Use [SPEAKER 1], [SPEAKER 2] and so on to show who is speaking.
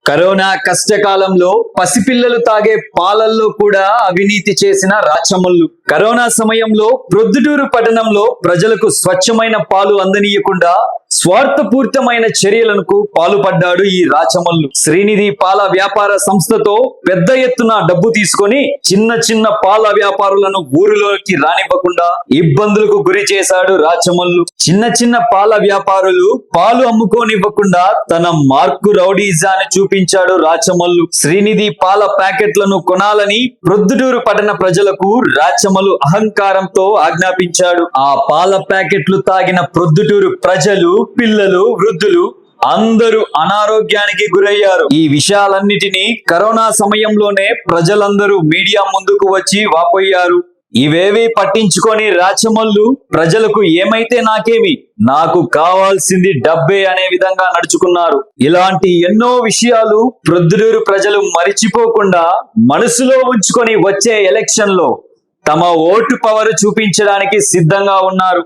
[SPEAKER 1] Corona కష్టకాలంలో పసిపిల్లలు తాగే పాలల్లో కూడా అవినీతి చేసిన రాచమల్లు. కరోనా సమయంలో ప్రొద్దుటూరు పట్టణంలో ప్రజలకు స్వచ్ఛమైన పాలు అందనీయకుండా స్వార్థపూరితమైన చర్యలకు పాల్పడ్డాడు ఈ రాచమల్లు. శ్రీనిధి పాల వ్యాపార సంస్థతో పెద్ద ఎత్తున డబ్బు తీసుకొని చిన్న పాల వ్యాపారులను ఊరిలోకి రానివ్వకుండా ఇబ్బందులకు గురి చేశాడు రాచమల్లు. చిన్న పాల వ్యాపారులు పాలు అమ్ముకోనివ్వకుండా తన మార్కు రౌడీజాన్ని చూపించాడు రాచమల్లు. శ్రీనిధి పాల ప్యాకెట్లను కొనాలని ప్రొద్దుటూరు పట్టణ ప్రజలకు రాచమల్లు అహంకారంతో ఆజ్ఞాపించాడు. ఆ పాల ప్యాకెట్లు తాగిన ప్రొద్దుటూరు ప్రజలు, పిల్లలు, వృద్ధులు అందరూ అనారోగ్యానికి గురయ్యారు. ఈ విషయాలన్నిటినీ కరోనా సమయంలోనే ప్రజలందరూ మీడియా ముందుకు వచ్చి వాపోయారు. ఇవేవి పట్టించుకొని రాచమల్లు ప్రజలకు ఏమైతే నాకేమి, నాకు కావాల్సింది డబ్బే అనే విధంగా నడుచుకున్నారు. ఇలాంటి ఎన్నో విషయాలు ప్రొద్దుటూరు ప్రజలు మరిచిపోకుండా మనసులో ఉంచుకొని వచ్చే ఎలక్షన్ లో తమ ఓటు పవర్ చూపించడానికి సిద్ధంగా ఉన్నారు.